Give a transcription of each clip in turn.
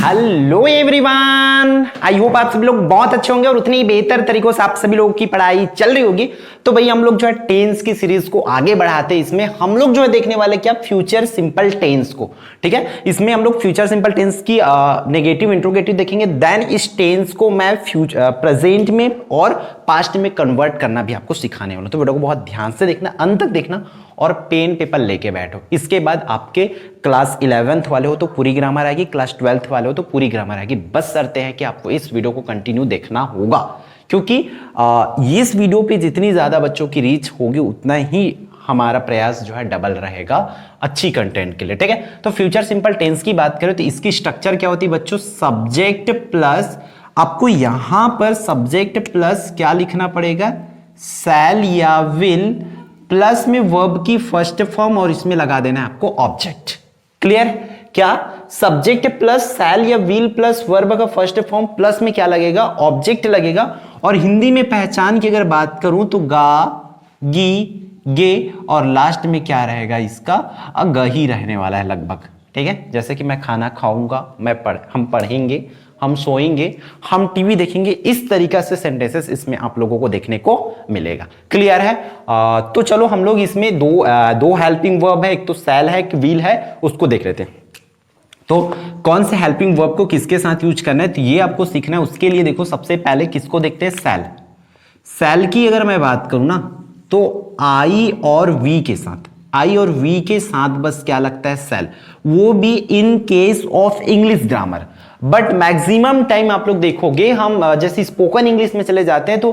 Hello everyone, I hope आप सभी लोग बहुत अच्छे होंगे और उतनी ही बेहतर तरीकों से आप सभी लोगों की पढ़ाई चल रही होगी। तो भाई हम लोग जो है टेंस की सीरीज को आगे बढ़ाते हैं। इसमें हम लोग जो है देखने वाले क्या, फ्यूचर सिंपल टेंस को। ठीक है, इसमें हम लोग फ्यूचर सिंपल टेंस की नेगेटिव इंट्रोगेटिव देखेंगे। देन इस टेंस को मैं प्रेजेंट में और पास्ट में कन्वर्ट करना भी आपको सिखाने वाला हूं। तो वीडियो को बहुत ध्यान से देखना, अंत तक देखना और पेन पेपर लेके बैठो। इसके बाद आपके क्लास 11th वाले हो तो पूरी ग्रामर आएगी, क्लास 12th वाले हो तो पूरी ग्रामर आएगी। बस शर्त है कि आपको इस वीडियो को कंटिन्यू देखना होगा, क्योंकि इस वीडियो पे जितनी ज्यादा बच्चों की रीच होगी उतना ही हमारा प्रयास जो है डबल रहेगा अच्छी कंटेंट के लिए। ठीक है, तो फ्यूचर सिंपल टेंस की बात करें तो इसकी स्ट्रक्चर क्या होती है बच्चों, सब्जेक्ट प्लस, आपको यहां पर सब्जेक्ट प्लस क्या लिखना पड़ेगा, शैल या विल, प्लस में वर्ब की फर्स्ट फॉर्म और इसमें लगा देना है आपको ऑब्जेक्ट। क्लियर? क्या सब्जेक्ट प्लस शैल या विल प्लस वर्ब का फर्स्ट फॉर्म, प्लस में क्या लगेगा, ऑब्जेक्ट लगेगा। और हिंदी में पहचान की अगर बात करूं तो गा, गी, गे और लास्ट में क्या रहेगा, इसका ग ही रहने वाला है लगभग। ठीक है, जैसे कि मैं खाना खाऊंगा, हम पढ़ेंगे, हम सोएंगे, हम टीवी देखेंगे, इस तरीका से सेंटेंसेस इसमें आप लोगों को देखने को मिलेगा। क्लियर है? तो चलो हम लोग इसमें दो हेल्पिंग वर्ब है, एक तो शैल है, एक विल है, उसको देख लेते हैं। तो कौन से हेल्पिंग वर्ब को किसके साथ यूज करना है तो ये आपको सीखना है। उसके लिए देखो सबसे पहले किसको देखते हैं, शैल। शैल की अगर मैं बात करूं ना तो आई और वी के साथ, आई और वी के साथ बस क्या लगता है, शैल। वो भी in case of English grammar, but maximum time आप लोग देखोगे हम जैसे स्पोकन इंग्लिश में चले जाते हैं तो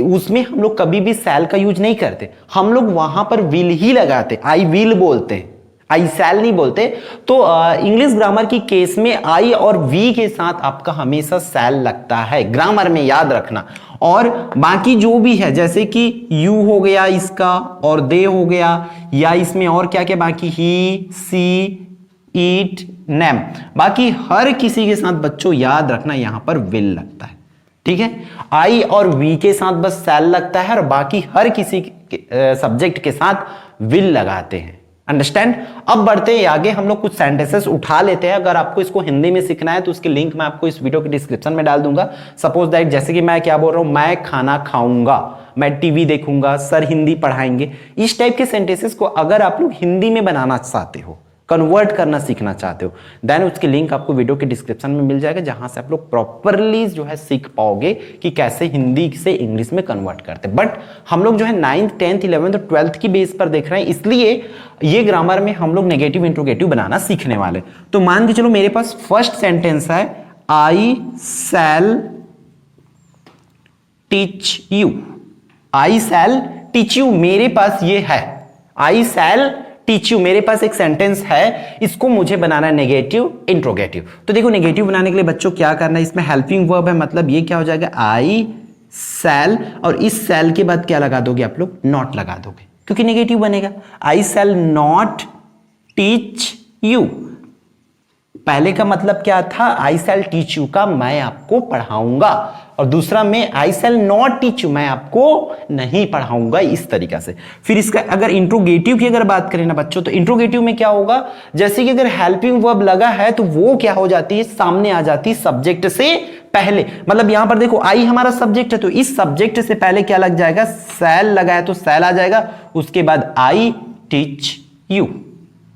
उसमें हम लोग कभी भी शैल का यूज नहीं करते, हम लोग वहां पर विल ही लगाते, आई विल बोलते हैं, आई शैल नहीं बोलते। तो इंग्लिश ग्रामर की केस में आई और वी के साथ आपका हमेशा शैल लगता है, ग्रामर में याद रखना। और बाकी जो भी है जैसे कि यू हो गया इसका, और दे हो गया, या इसमें और क्या क्या बाकी, ही, सी, ईट, नेम, बाकी हर किसी के साथ बच्चों याद रखना यहां पर विल लगता है। ठीक है, आई और वी के साथ बस शैल लगता है और बाकी हर किसी सब्जेक्ट के साथ विल लगाते हैं। अंडरस्टैंड? अब बढ़ते हैं आगे, हम लोग कुछ सेंटेंसेस उठा लेते हैं। अगर आपको इसको हिंदी में सीखना है तो उसकी लिंक मैं आपको इस वीडियो के डिस्क्रिप्शन में डाल दूंगा। सपोज दैट जैसे कि मैं क्या बोल रहा हूं, मैं खाना खाऊंगा, मैं टीवी देखूंगा, सर हिंदी पढ़ाएंगे। इस टाइप के सेंटेंसेस को अगर आप लोग हिंदी में बनाना चाहते हो, कन्वर्ट करना सीखना चाहते हो, देन उसकी लिंक आपको वीडियो के डिस्क्रिप्शन में मिल जाएगा, जहां से आप लोग प्रॉपरली जो है सीख पाओगे कि कैसे हिंदी से इंग्लिश में कन्वर्ट करते हैं। बट हम लोग जो है 9th 10th 11th और 12th की बेस पर देख रहे हैं, इसलिए ये ग्रामर में हम लोग नेगेटिव इंट्रोगेटिव बनाना सीखने वाले। तो मान के चलो मेरे पास फर्स्ट सेंटेंस है, I shall teach you, I shall teach you, मेरे पास ये है, आई शैल टीच यू, मेरे पास एक सेंटेंस है, इसको मुझे बनाना है नेगेटिव इंट्रोगेटिव। तो देखो नेगेटिव बनाने के लिए बच्चों क्या करना है, इसमें हेल्पिंग वर्ब है, मतलब ये क्या हो जाएगा, आई शैल, और इस शैल के बाद क्या लगा दोगे आप लोग, नॉट लगा दोगे, क्योंकि नेगेटिव बनेगा। आई शैल नॉट टीच यू, पहले का मतलब क्या था, आई शैल टीच यू का मैं आपको पढ़ाऊंगा, और दूसरा में आई शैल नॉट टीच यू, मैं आपको नहीं पढ़ाऊंगा, इस तरीका से। फिर इसका अगर इंट्रोगेटिव की अगर बात करें ना बच्चों, तो इंट्रोगेटिव में क्या होगा, जैसे कि अगर हेल्पिंग वर्ब लगा है तो वो क्या हो जाती है, सामने आ जाती है सब्जेक्ट से पहले। मतलब यहां पर देखो आई हमारा सब्जेक्ट है तो इस सब्जेक्ट से पहले क्या लग जाएगा, शैल लगा है तो शैल आ जाएगा, उसके बाद आई टीच यू,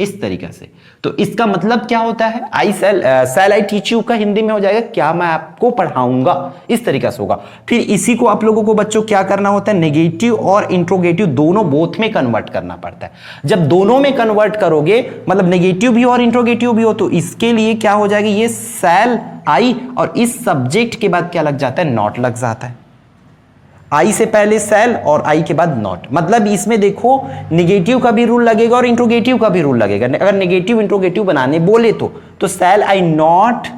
इस तरीका से। तो इसका मतलब क्या होता है, I shell I teach you का हिंदी में हो जाएगा क्या, मैं आपको पढ़ाऊंगा, इस तरीका से होगा। फिर इसी को आप लोगों को बच्चों क्या करना होता है, नेगेटिव और इंट्रोगेटिव दोनों बोथ में कन्वर्ट करना पड़ता है। जब दोनों में कन्वर्ट करोगे, मतलब नेगेटिव भी और इंट्रोगेटिव भी हो, तो इसके लिए क्या हो जाएगा, ये शैल आई और इस सब्जेक्ट के बाद क्या लग जाता है, नॉट लग जाता है। आई से पहले शैल और आई के बाद नॉट, मतलब इसमें देखो नेगेटिव का भी रूल लगेगा और इंट्रोगेटिव का भी रूल लगेगा। अगर नेगेटिव इंट्रोगेटिव बनाने बोले तो शैल आई नॉट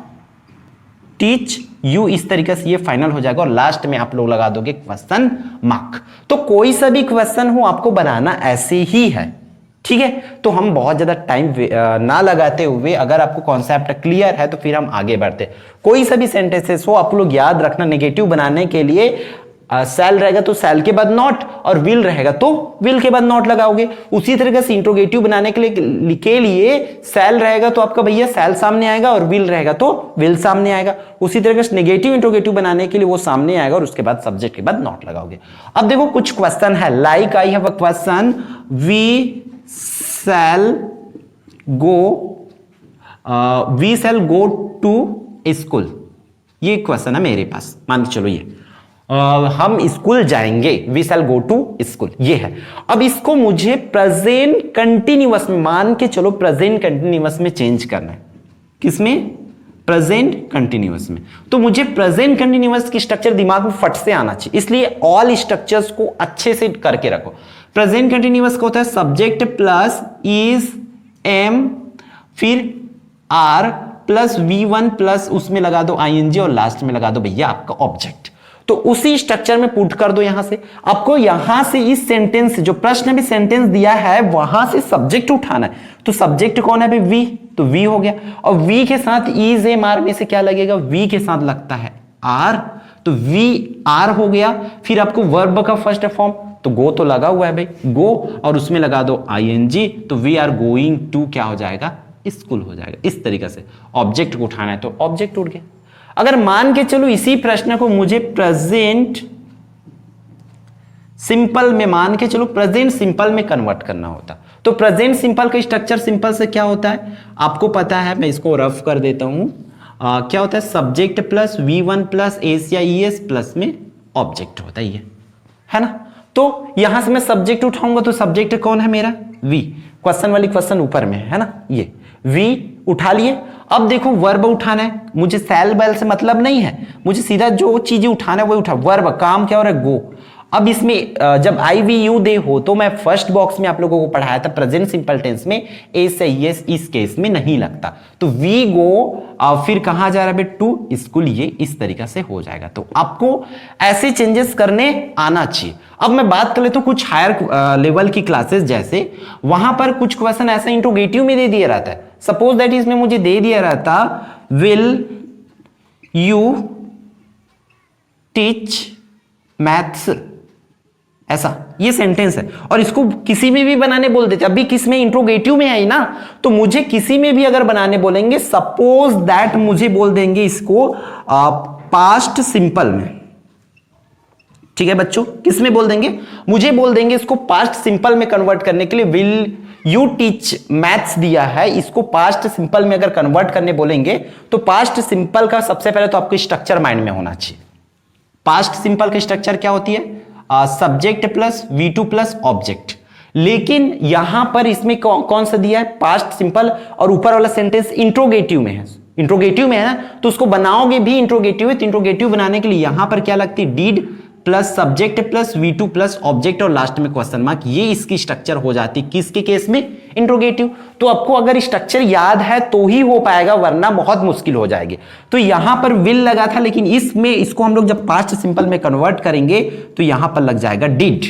टीच यू, इस तरीके से ये फाइनल हो जाएगा, और लास्ट में आप लोग लगा दोगे क्वेश्चन मार्क। तो कोई सा भी क्वेश्चन हो आपको बनाना ऐसे ही है। ठीक है, तो हम बहुत ज्यादा टाइम ना लगाते हुए, अगर आपको कॉन्सेप्ट क्लियर है तो फिर हम आगे बढ़ते। कोई सा भी सेंटेंसेस हो आप लोग याद रखना, नेगेटिव बनाने के लिए सेल रहेगा तो सेल के बाद नॉट, और विल रहेगा तो विल के बाद नॉट लगाओगे। उसी तरीके से इंट्रोगेटिव बनाने के लिए सेल रहेगा तो आपका भैया सेल सामने आएगा, और विल रहेगा तो विल सामने आएगा। उसी तरीके से नेगेटिव इंट्रोगेटिव बनाने के लिए वो सामने आएगा और उसके बाद सब्जेक्ट के बाद नॉट लगाओगे। अब देखो कुछ क्वेश्चन है, like I have a question, we shall go to school. ये क्वेश्चन है मेरे पास, मान के चलो ये हम स्कूल जाएंगे, we shall go to school, ये है। अब इसको मुझे प्रेजेंट कंटिन्यूअस में, मान के चलो प्रेजेंट कंटिन्यूअस में चेंज करना है। किसमें? प्रेजेंट कंटिन्यूअस में। तो मुझे प्रेजेंट कंटिन्यूअस की स्ट्रक्चर दिमाग में फट से आना चाहिए, इसलिए ऑल स्ट्रक्चर्स को अच्छे से करके रखो। प्रेजेंट कंटिन्यूअस का होता है सब्जेक्ट प्लस इज एम, फिर आर प्लस V1 प्लस उसमें लगा दो ING और लास्ट में लगा दो भैया आपका ऑब्जेक्ट। तो उसी स्ट्रक्चर में पुट कर दो। यहां से आपको यहां से इस सेंटेंस, जो प्रश्न में सेंटेंस दिया है वहां से सब्जेक्ट उठाना है। तो सब्जेक्ट कौन है भाई? वी, तो वी हो गया। और वी के साथ इज एम आर में से क्या लगेगा? वी के साथ लगता है आर, तो वी आर हो गया। फिर आपको वर्ब का फर्स्ट फॉर्म, तो गो तो लगा हुआ है भाई, गो, और उसमें लगा दो ING, तो वी आर गोइंग टू क्या हो जाएगा? स्कूल हो जाएगा। इस तरीके से ऑब्जेक्ट को उठाना है तो ऑब्जेक्ट उठ गया। अगर मान के चलो इसी प्रश्न को मुझे प्रेजेंट सिंपल में, मान के चलो प्रेजेंट सिंपल में कन्वर्ट करना होता, तो प्रेजेंट सिंपल का स्ट्रक्चर सिंपल से क्या होता है आपको पता है, मैं इसको रफ कर देता हूं। क्या होता है? Subject plus V1 plus S या ES प्लस में ऑब्जेक्ट होता है ना। तो यहां से मैं सब्जेक्ट उठाऊंगा तो सब्जेक्ट कौन है मेरा? V। क्वेश्चन वाली क्वेश्चन ऊपर में है ना, ये V उठा लिए। अब देखो वर्ब उठाना है, मुझे सेल बेल से मतलब नहीं है, मुझे सीधा जो चीजें उठाना है वो उठा। वर्ब काम क्या हो रहा है? गो। अब इसमें जब IVU दे हो तो मैं फर्स्ट बॉक्स में आप लोगों को पढ़ाया था प्रेजेंट सिंपल टेंस में एस या ES इस केस में नहीं लगता, तो वी गो, फिर कहां जा रहा है? To school. ये इस तरीके से हो जाएगा। तो आपको ऐसे चेंजेस करने आना चाहिए। अब मैं बात कर लेता हूं कुछ हायर लेवल की क्लासेस, जैसे वहां पर कुछ क्वेश्चन ऐसा इंट्रोगेटिव में दे दिया रहता है। सपोज दैट इसमें मुझे दे दिया रहता विल यू टीच मैथ्स, ऐसा ये सेंटेंस है, और इसको किसी में भी बनाने बोल देते। अभी किस में? इंट्रोगेटिव में है ना, तो मुझे किसी में भी अगर बनाने बोलेंगे, सपोज दैट मुझे बोल देंगे इसको पास्ट सिंपल में, ठीक है बच्चों? किस में बोल देंगे? मुझे बोल देंगे इसको पास्ट सिंपल में कन्वर्ट करने के लिए विल यू टीच मैथ्स दिया है, इसको पास्ट सिंपल में अगर कन्वर्ट करने बोलेंगे तो पास्ट सिंपल का सबसे पहले तो आपको स्ट्रक्चर माइंड में होना चाहिए। पास्ट सिंपल की स्ट्रक्चर क्या होती है? Subject plus V2 plus object. लेकिन यहां पर इसमें कौन सा दिया है? पास्ट सिंपल, और ऊपर वाला सेंटेंस इंट्रोगेटिव में है। इंट्रोगेटिव में है ना, तो उसको बनाओगे भी इंट्रोगेटिव है, तो इंट्रोगेटिव बनाने के लिए यहां पर क्या लगती है? Did plus subject plus V2 plus object और लास्ट में क्वेश्चन मार्क। ये इसकी स्ट्रक्चर हो जाती है किसके केस में? इंट्रोगेटिव। तो आपको अगर स्ट्रक्चर याद है तो ही हो पाएगा, वरना बहुत मुश्किल हो जाएगी। तो यहां पर विल लगा था, लेकिन इसमें इसको हम लोग जब पास्ट सिंपल में कन्वर्ट करेंगे तो यहां पर लग जाएगा डिड,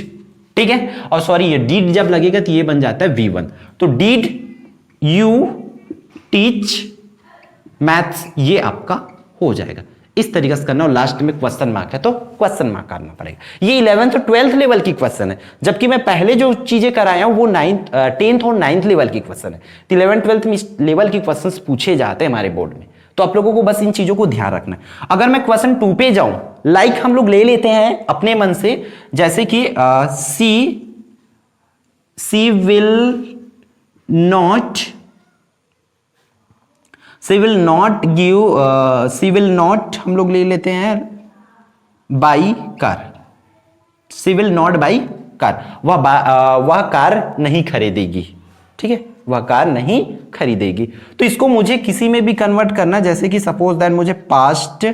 ठीक है? और सॉरी, ये डिड जब लगेगा तो ये बन जाता है V1। तो डिड यू टीच मैथ्स, ये आपका हो जाएगा। इस तरीके से करना, और लास्ट में क्वेश्चन मार्क है तो क्वेश्चन मार्क करना पड़ेगा। ये 11th और 12th लेवल की क्वेश्चन है, जबकि मैं पहले जो चीजें कराया हूं वो 10th और 9th लेवल की क्वेश्चन है। तो 11th 12th में लेवल की क्वेश्चंस पूछे जाते हैं हमारे बोर्ड में, तो आप लोगों को बस इन चीजों को ध्यान रखना है। अगर मैं क्वेश्चन 2 पे जाऊं, लाइक हम लोग ले लेते हैं अपने मन से, जैसे कि सी विल नॉट हम लोग ले लेते हैं buy car. She will not buy car, वह कार नहीं खरीदेगी, ठीक है? वह कार नहीं खरीदेगी। तो इसको मुझे किसी में भी कन्वर्ट करना, जैसे कि सपोज दैट मुझे पास्ट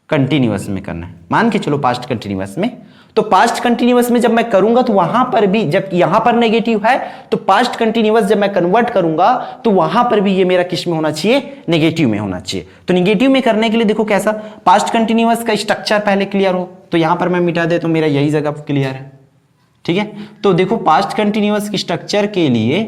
कंटिन्यूअस में करना है, मान के चलो पास्ट कंटिन्यूअस में। तो पास्ट कंटिन्यूअस में जब मैं करूंगा तो वहां पर भी, जब यहां पर नेगेटिव है तो पास्ट कंटिन्यूअस जब मैं कन्वर्ट करूंगा तो वहां पर भी ये मेरा किस में होना चाहिए? नेगेटिव में होना चाहिए। तो नेगेटिव में करने के लिए देखो कैसा, पास्ट कंटिन्यूअस का स्ट्रक्चर पहले क्लियर हो, तो यहां पर मैं मिटा दे तो मेरा यही जगह क्लियर है, ठीक है? तो देखो पास्ट कंटिन्यूअस की स्ट्रक्चर के लिए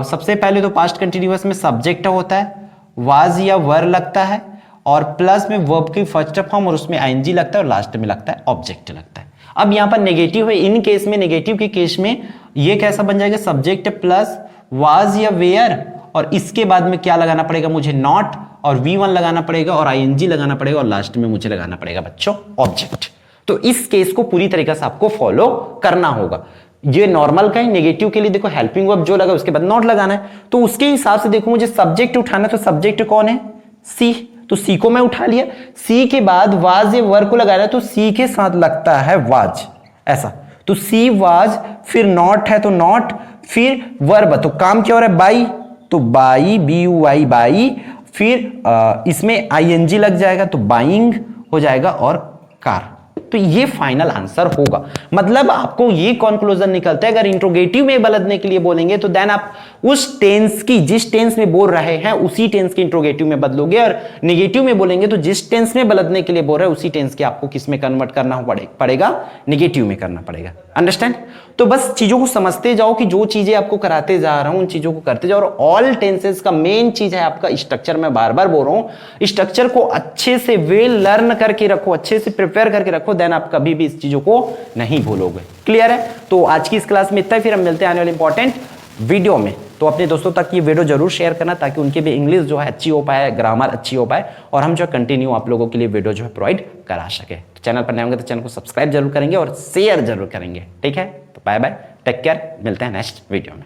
सबसे पहले तो पास्ट कंटिन्यूअस में सब्जेक्ट होता है, वाज या वर लगता है, और प्लस में वर्ब की फर्स्ट फॉर्म और उसमें आईएनजी लगता है और लास्ट में लगता है ऑब्जेक्ट लगता है। अब यहां पर नेगेटिव है, इन केस में नेगेटिव के केस में ये कैसा बन जाएगा, सब्जेक्ट प्लस वाज या वेयर और इसके बाद में क्या लगाना पड़ेगा मुझे, नॉट और V1 लगाना पड़ेगा और आईएनजी लगाना पड़ेगा और लास्ट में मुझे लगाना पड़ेगा बच्चों ऑब्जेक्ट। तो इस केस को पूरी तरीके से आपको फॉलो करना होगा। ये नॉर्मल का है, नेगेटिव के लिए देखो हेल्पिंग वर्ब जो लगा उसके बाद नॉट लगाना है, तो उसके हिसाब से देखो मुझे सब्जेक्ट उठाना है, तो सब्जेक्ट कौन है, सी, तो सी को मैं उठा लिया। सी के बाद वाज या वर को लगाना है तो सी के साथ लगता है वाज, ऐसा, तो सी वाज, फिर नॉट है तो नॉट, फिर वर्ब, तो काम क्या हो रहा है बाई, तो बाई BUY बाई, फिर इसमें आईएनजी लग जाएगा तो बाइंग हो जाएगा और कार। तो ये फाइनल आंसर होगा। मतलब आपको ये कंक्लूजन निकलता है अगर इंट्रोगेटिव में बदलने के लिए बोलेंगे तो देन आप उस टेंस की, जिस टेंस में बोल रहे हैं उसी टेंस के इंट्रोगेटिव में बदलोगे, और नेगेटिव में बोलेंगे तो जिस टेंस में बदलने के लिए बोल रहे हैं उसी टेंस के आपको किस में कन्वर्ट करना पड़ेगा, नेगेटिव में करना पड़ेगा। अंडरस्टैंड? तो बस चीजों को समझते जाओ कि जो चीजें आपको कराते जा रहा हूं उन चीजों को करते जाओ। और ऑल टेंसेस का मेन चीज है आपका स्ट्रक्चर। मैं बार बार बोल रहा हूं स्ट्रक्चर को अच्छे से वेल लर्न करके रखो, अच्छे से प्रिपेयर करके रखो, देन आप कभी भी इस चीजों को नहीं भूलोगे। क्लियर है? तो आज की इस क्लास में इतना ही, फिर हम मिलते हैं आने वाले इंपॉर्टेंट वीडियो में। तो अपने दोस्तों तक ये वीडियो जरूर शेयर करना ताकि उनकी भी इंग्लिश जो है अच्छी हो पाए, ग्रामर अच्छी हो पाए और हम जो कंटिन्यू आप लोगों के लिए वीडियो जो है प्रोवाइड करा सके। तो चैनल पर नए होंगे तो चैनल को सब्सक्राइब जरूर करेंगे और शेयर जरूर करेंगे। ठीक है? तो बाय बाय, टेक केयर, मिलते हैं नेक्स्ट वीडियो में।